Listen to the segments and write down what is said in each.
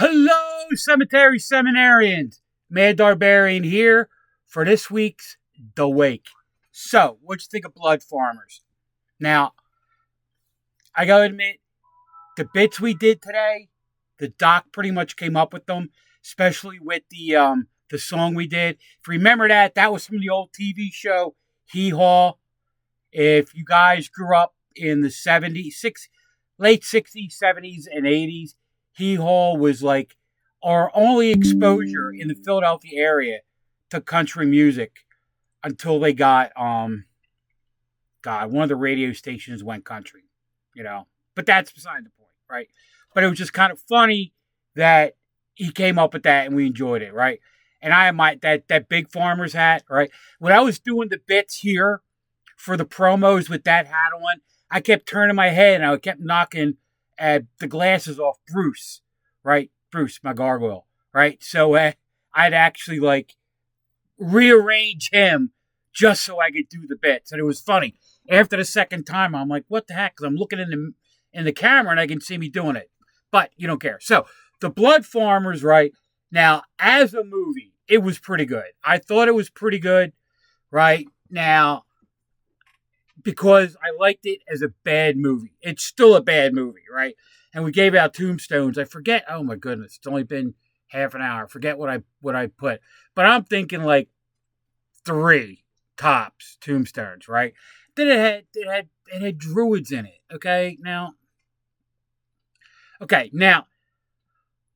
Hello, cemetery seminarians. Mad Darbarian here for this week's The Wake. So, what you think of Blood Farmers? Now, I gotta admit, the bits we did today, the doc pretty much came up with them, especially with the song we did. If you remember that was from the old TV show Hee Haw. If you guys grew up in the late 60s, 70s, and 80s, Hee Haw was like our only exposure in the Philadelphia area to country music until they got one of the radio stations went country, But that's beside the point, right? But it was just kind of funny that he came up with that and we enjoyed it, right? And I had that big farmer's hat, right? When I was doing the bits here for the promos with that hat on, I kept turning my head and I kept knocking the glasses off Bruce, right? Bruce, my gargoyle, right? So I'd actually rearrange him just so I could do the bits. And it was funny. After the second time, I'm like, what the heck? Because I'm looking in the camera and I can see me doing it. But you don't care. So the Blood Farmers, right? Now, as a movie, it was pretty good. I thought it was pretty good, right? Now, because I liked it as a bad movie. It's still a bad movie, right? And we gave out tombstones. I forget. Oh my goodness, it's only been half an hour. I forget what I put, but I'm thinking like 3 tops tombstones, right? Then it had druids in it. Okay, now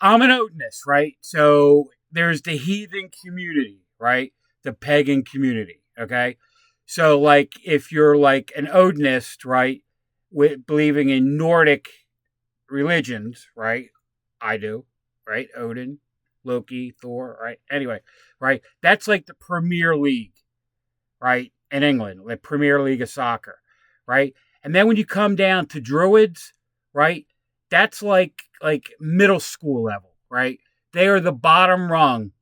I'm an Odinist, right? So there's the heathen community, right? The pagan community, okay? So, if you're an Odinist, right, believing in Nordic religions, right? I do, right? Odin, Loki, Thor, right? Anyway, right? That's like the Premier League, right? In England, the Premier League of soccer, right? And then when you come down to Druids, right? That's like middle school level, right? They are the bottom rung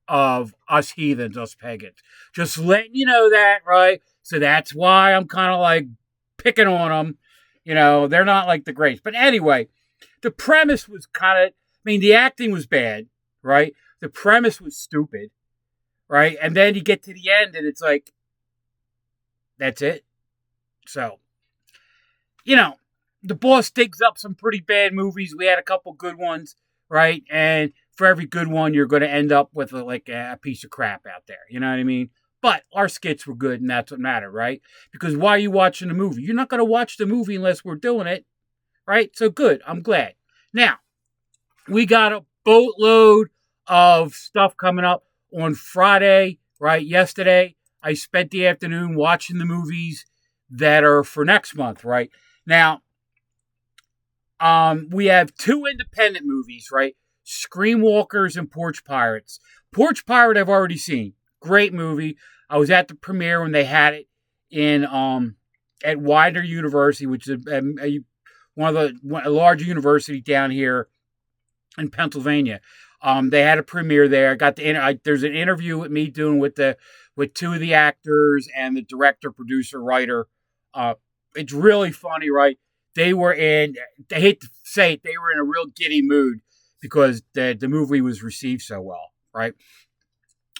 of us heathens, us pagans. Just letting you know that, right? So that's why I'm kind of picking on them. They're not like the greats. But anyway, the premise was the acting was bad, right? The premise was stupid, right? And then you get to the end and it's like, that's it. So, the boss digs up some pretty bad movies. We had a couple good ones, right? And for every good one, you're going to end up with a piece of crap out there. You know what I mean? But our skits were good, and that's what mattered, right? Because why are you watching the movie? You're not going to watch the movie unless we're doing it, right? So good. I'm glad. Now, we got a boatload of stuff coming up on Friday, right? Yesterday, I spent the afternoon watching the movies that are for next month, right? Now, we have 2 independent movies, right? Screamwalkers and Porch Pirates. Porch Pirate I've already seen. Great movie. I was at the premiere when they had it in at Widener University, which is a large university down here in Pennsylvania. They had a premiere there. I got there's an interview with me doing with 2 of the actors and the director, producer, writer. It's really funny, right? I hate to say it, they were in a real giddy mood because the movie was received so well, right?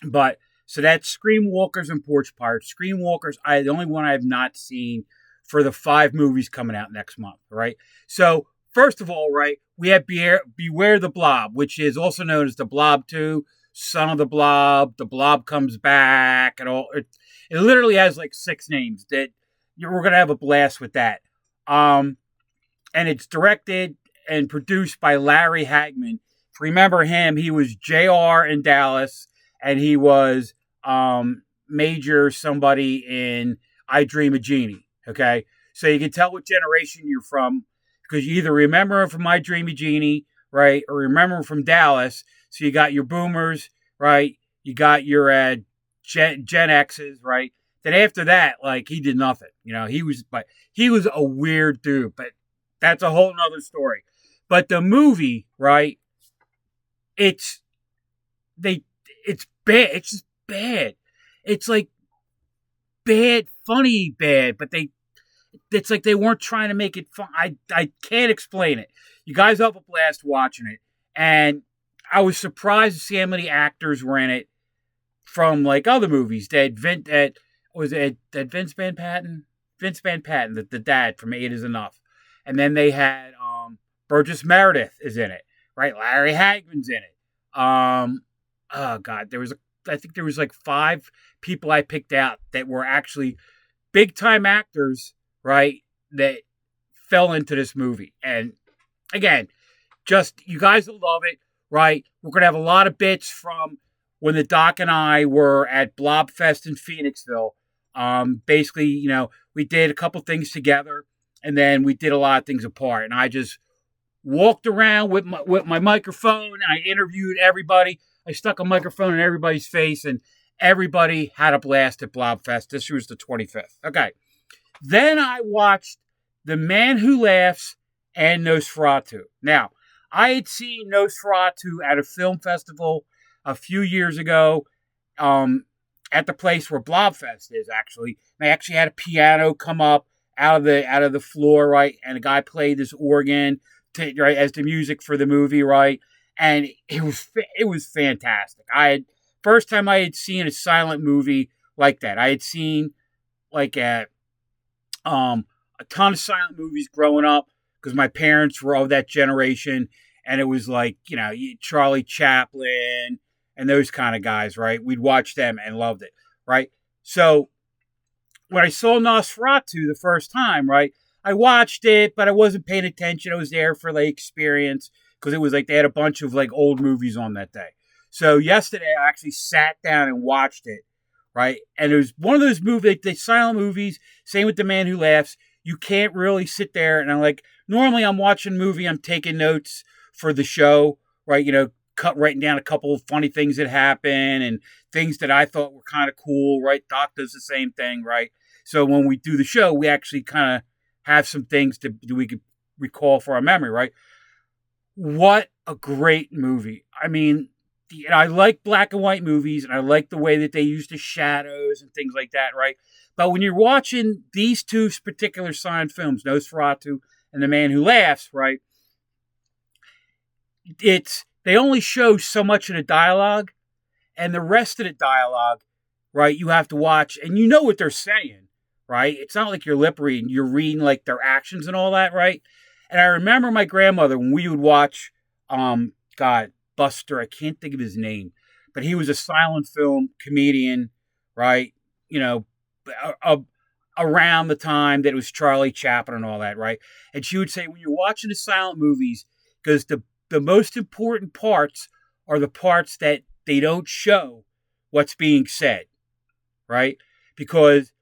But, so that's Screamwalkers and Porch Pirates. Screamwalkers, the only one I have not seen for the 5 movies coming out next month, right? So, first of all, right, we have Beware the Blob, which is also known as the Blob 2, Son of the Blob Comes Back, and all. It literally has 6 names that we're going to have a blast with that. And it's directed and produced by Larry Hagman. If you remember him, he was JR in Dallas, and he was Major somebody in I Dream of Jeannie. Okay, so you can tell what generation you're from because you either remember him from I Dream of Jeannie, right, or remember him from Dallas. So you got your boomers, right? You got your Gen X's, right? Then after that, he did nothing. He was a weird dude, but that's a whole nother story. But the movie, right? It's bad. It's just bad. It's bad, funny bad, but it's they weren't trying to make it fun. I can't explain it. You guys have a blast watching it. And I was surprised to see how many actors were in it from like other movies. That was it that Vince Van Patten, the dad from Eight Is Enough, and then they had Burgess Meredith is in it, right? Larry Hagman's in it. Oh God, I think there was like five people I picked out that were actually big time actors, right? That fell into this movie, and again, just you guys will love it, right? We're gonna have a lot of bits from when the Doc and I were at Blobfest in Phoenixville. Basically, we did a couple things together, and then we did a lot of things apart. And I just walked around with my microphone. I interviewed everybody. I stuck a microphone in everybody's face, and everybody had a blast at Blobfest. This was the 25th. Okay. Then I watched The Man Who Laughs and Nosferatu. Now, I had seen Nosferatu at a film festival a few years ago, at the place where Blobfest is. Actually, they actually had a piano come up out of the floor, right, and a guy played this organ right as the music for the movie, right, and it was fantastic. First time I had seen a silent movie like that. I had seen like a ton of silent movies growing up because my parents were of that generation, and it was like Charlie Chaplin and those kind of guys, right? We'd watch them and loved it, right? So when I saw Nosferatu the first time, right, I watched it, but I wasn't paying attention. I was there for the experience because it was like they had a bunch of like old movies on that day. So yesterday I actually sat down and watched it, right? And it was one of those movies, like the silent movies, same with The Man Who Laughs. You can't really sit there and normally I'm watching a movie, I'm taking notes for the show, right? Writing down a couple of funny things that happen and things that I thought were kind of cool, right? Doc does the same thing, right? So when we do the show, we actually kind of have some things we could recall for our memory, right? What a great movie. I mean, I like black and white movies, and I like the way that they use the shadows and things like that, right? But when you're watching these two particular silent films, Nosferatu and The Man Who Laughs, right? They only show so much of the dialogue, and the rest of the dialogue, right, you have to watch, and you know what they're saying, right? It's not like you're lip reading. You're reading, like, their actions and all that, right? And I remember my grandmother, when we would watch, Buster, I can't think of his name, but he was a silent film comedian, right? Around the time that it was Charlie Chaplin and all that, right? And she would say, when you're watching the silent movies, because the most important parts are the parts that they don't show what's being said, right? Because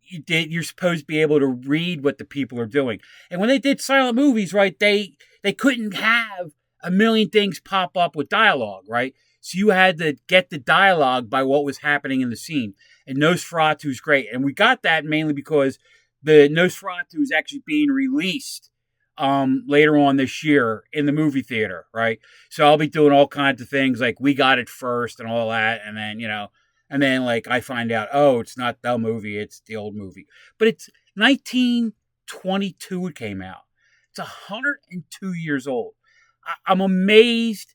you're supposed to be able to read what the people are doing. And when they did silent movies, right, they couldn't have a million things pop up with dialogue, right? So you had to get the dialogue by what was happening in the scene. And Nosferatu is great. And we got that mainly because the Nosferatu is actually being released later on this year in the movie theater, right? So I'll be doing all kinds of things like we got it first and all that, and then like I find out, oh, it's not the movie, it's the old movie. But it's 1922 it came out. It's 102 years old. I'm amazed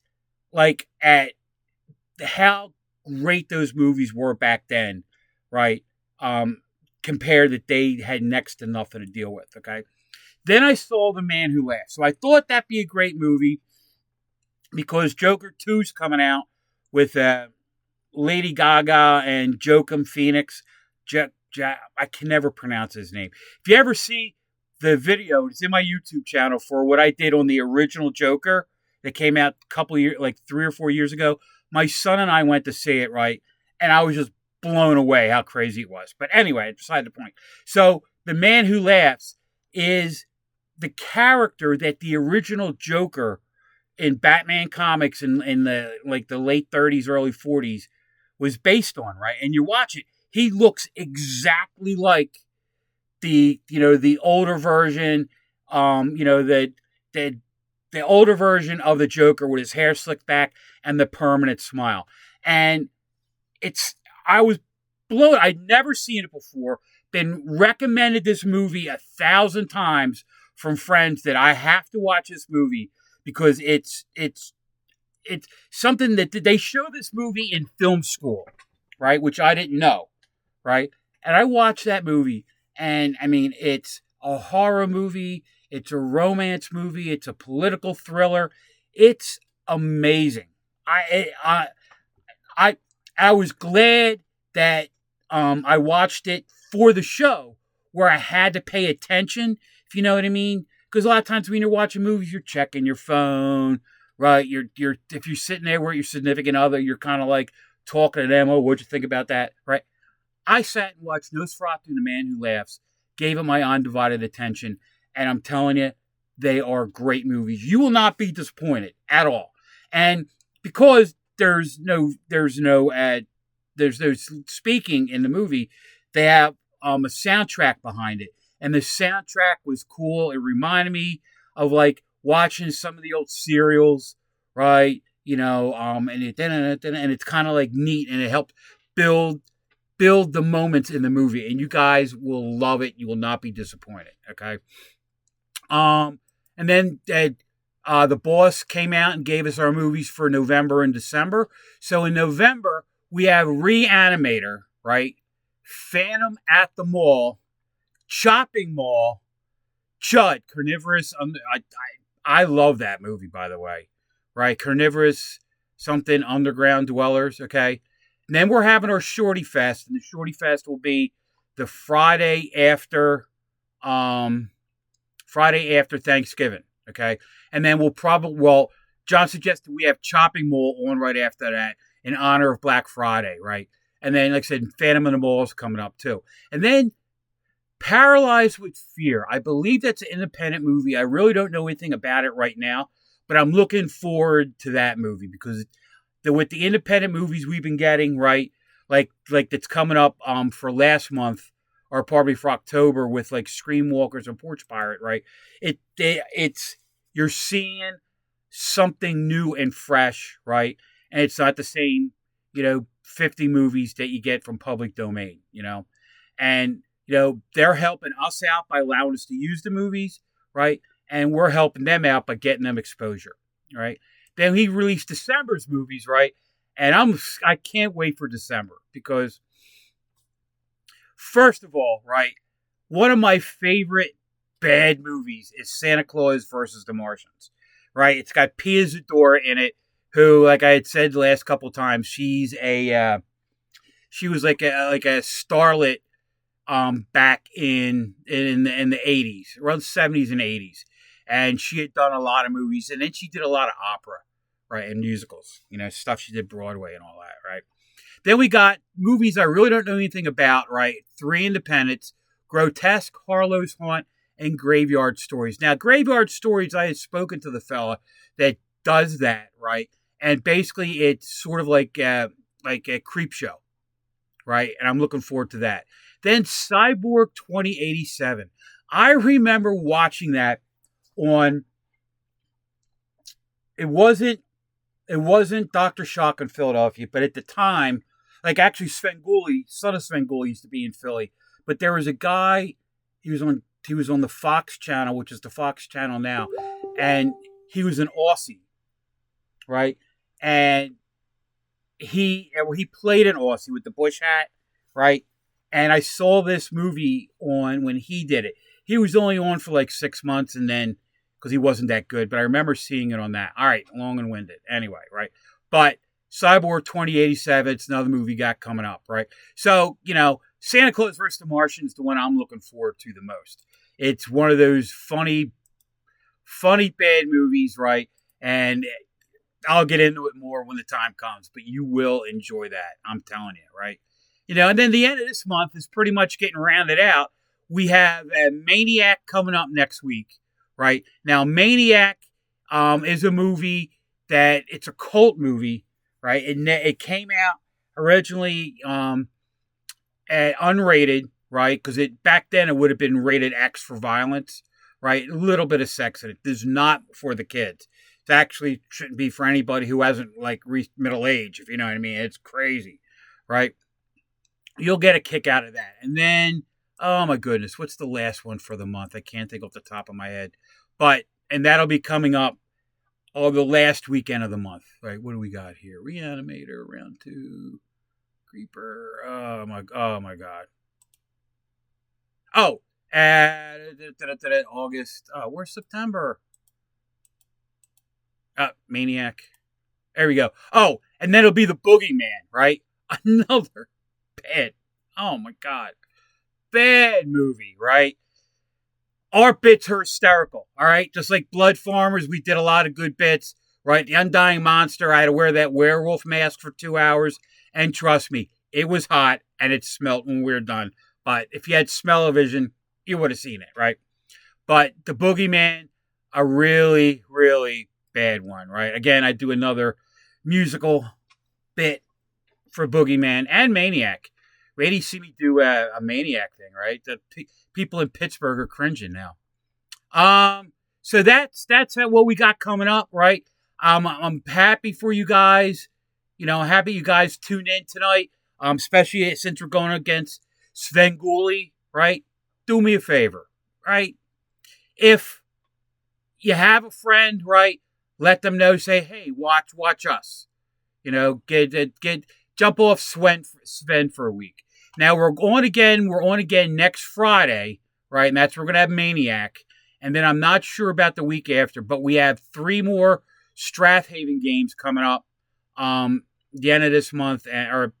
like at how great those movies were back then, right? Compared that they had next to nothing to deal with, okay? Then I saw The Man Who Laughs. So I thought that'd be a great movie because Joker 2's coming out with Lady Gaga and Joaquin Phoenix. I can never pronounce his name. If you ever see the video, it's in my YouTube channel for what I did on the original Joker that came out a couple of years, like 3 or 4 years ago. My son and I went to see it, right? And I was just blown away how crazy it was. But anyway, beside the point. So The Man Who Laughs is the character that the original Joker in Batman comics in the late 30s, early 40s was based on, right? And you watch it, he looks exactly like the older version, the older version of the Joker with his hair slicked back and the permanent smile. And I was blown. I'd never seen it before. Been recommended this movie 1,000 times from friends that I have to watch this movie because it's it's something that they show this movie in film school, right? Which I didn't know, right? And I watched that movie, and I mean, it's a horror movie, it's a romance movie, it's a political thriller. It's amazing. I I I was glad that I watched it for the show where I had to pay attention, if you know what I mean. Because a lot of times when you're watching movies, you're checking your phone, right? You're if you're sitting there with your significant other, you're kind of like talking to them. Oh, what'd you think about that, right? I sat and watched Nosferatu and the Man Who Laughs, gave it my undivided attention, and I'm telling you, they are great movies. You will not be disappointed at all. And because there's no speaking in the movie, they have a soundtrack behind it, and the soundtrack was cool. It reminded me of like watching some of the old serials, right? And it's kind of like neat, and it helped build the moments in the movie, and you guys will love it. You will not be disappointed. Okay. And then the boss came out and gave us our movies for November and December. So in November we have Reanimator, right? Phantom at the Mall, Chopping Mall, Chud, Carnivorous. I love that movie, by the way, right? Carnivorous something underground dwellers. Okay. And then we're having our Shorty Fest, and the Shorty Fest will be the Friday after Thanksgiving. Okay. And then John suggested we have Chopping Mall on right after that in honor of Black Friday, right? And then, like I said, Phantom of the Mall is coming up too. And then Paralyzed with Fear. I believe that's an independent movie. I really don't know anything about it right now, but I'm looking forward to that movie because with the independent movies we've been getting, right, like that's coming up for last month or probably for October with like Screamwalkers and Porch Pirate, right? It's you're seeing something new and fresh, right? And it's not the same, 50 movies that you get from public domain, and they're helping us out by allowing us to use the movies, right? And we're helping them out by getting them exposure, right? Then he released December's movies, right? And I can't wait for December because, first of all, right, one of my favorite bad movies is Santa Claus versus the Martians, right? It's got Pia Zadora in it, who, like I had said the last couple of times, she was like a starlet back in the 80s, around the 70s and 80s. And she had done a lot of movies, and then she did a lot of opera, right, and musicals, stuff she did Broadway and all that, right? Then we got movies I really don't know anything about, right? 3 independents, Grotesque, Harlow's Haunt, and Graveyard Stories. Now, Graveyard Stories, I had spoken to the fella that does that, right? And basically it's sort of like a creep show, right? And I'm looking forward to that. Then Cyborg 2087. I remember watching that on, it wasn't Dr. Shock in Philadelphia, but at the time, like actually Svengoolie, son of Svengoolie used to be in Philly, but there was a guy, he was on the Fox channel, which is the Fox channel now, and he was an Aussie, right? And he played an Aussie with the bush hat, right? And I saw this movie on when he did it. He was only on for like 6 months, and then because he wasn't that good, but I remember seeing it on that. All right, long and winded. Anyway, right? But Cyborg 2087, it's another movie got coming up, right? So, Santa Claus vs. the Martians is the one I'm looking forward to the most. It's one of those funny bad movies, right? And I'll get into it more when the time comes, but you will enjoy that. I'm telling you, right? And then the end of this month is pretty much getting rounded out. We have Maniac coming up next week, right? Now, Maniac is a movie that it's a cult movie, right? It came out originally unrated, right? Because back then it would have been rated X for violence, right? A little bit of sex in it. This is not for the kids. It actually shouldn't be for anybody who hasn't like reached middle age, if you know what I mean. It's crazy, right? You'll get a kick out of that. And then, oh my goodness, what's the last one for the month? I can't think off the top of my head. And that'll be coming up the last weekend of the month. Right? What do we got here? Reanimator, round 2, Creeper. Oh my God. Oh, August. Where's September? Maniac. There we go. Oh, and then it'll be the Boogeyman, right? Another bad. Oh my God. Bad movie, right? Our bits are hysterical, all right? Just like Blood Farmers, we did a lot of good bits, right? The Undying Monster, I had to wear that werewolf mask for 2 hours. And trust me, it was hot and it smelled when we were done. But if you had smell-o-vision, you would have seen it, right? But the Boogeyman, a really, really bad one, right? Again, I do another musical bit for Boogeyman and Maniac. Wait, you see me do a Maniac thing, right? The people in Pittsburgh are cringing now. So that's what we got coming up, right? I'm happy for you guys. You know, happy you guys tuned in tonight. Especially since we're going against Svengoolie, right? Do me a favor, right? If you have a friend, right, let them know. Say, hey, watch us. You know, jump off Sven for a week. Now we're on again. We're on again next Friday, right? And that's we're gonna have Maniac, and then I'm not sure about the week after, but we have 3 more Strathaven games coming up. The end of this month, or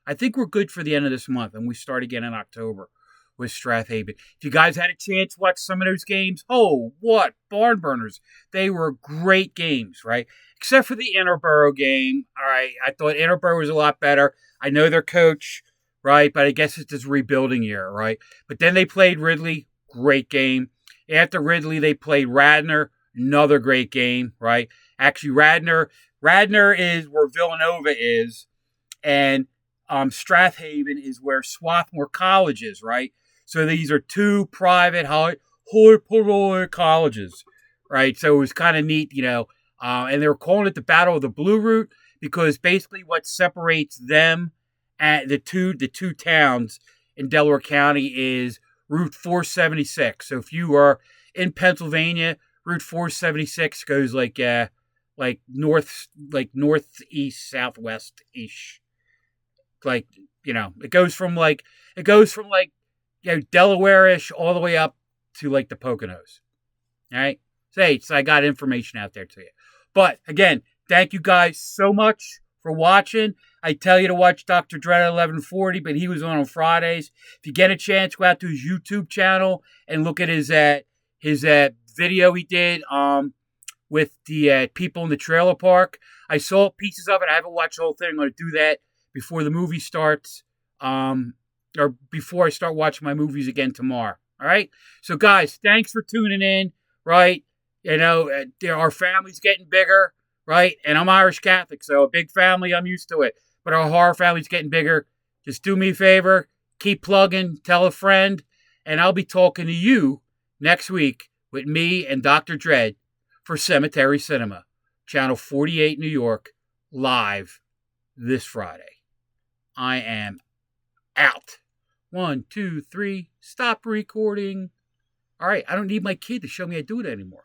I think we're good for the end of this month, and we start again in October with Strathaven. If you guys had a chance to watch some of those games, oh, what barn burners! They were great games, right? Except for the Interborough game. All right, I thought Interborough was a lot better. I know their coach, right? But I guess it's this rebuilding year, right? But then they played Ridley, great game. After Ridley, they played Radnor, another great game, right? Actually, Radnor is where Villanova is, and Strathaven is where Swarthmore College is, right? So these are 2 private high colleges, right? So it was kind of neat, you know. And they were calling it the Battle of the Blue Route because basically what separates them and the two towns in Delaware County is Route 476. So if you are in Pennsylvania, Route 476 goes like northeast, southwest ish. Like, you know, it goes from Delaware-ish all the way up to like the Poconos. All right. So I got information out there to you. But again, thank you guys so much for watching. I tell you to watch Dr. Dread at 1140, but he was on Fridays. If you get a chance, go out to his YouTube channel and look at his video he did with the people in the trailer park. I saw pieces of it. I haven't watched the whole thing. I'm going to do that before the movie starts, or before I start watching my movies again tomorrow. All right? So, guys, thanks for tuning in, right? You know, our family's getting bigger, right? And I'm Irish Catholic, so a big family, I'm used to it. But our horror family's getting bigger. Just do me a favor, keep plugging, tell a friend, and I'll be talking to you next week with me and Dr. Dread for Cemetery Cinema, Channel 48 New York, live this Friday. I am out. 1, 2, 3, stop recording. All right, I don't need my kid to show me I do it anymore.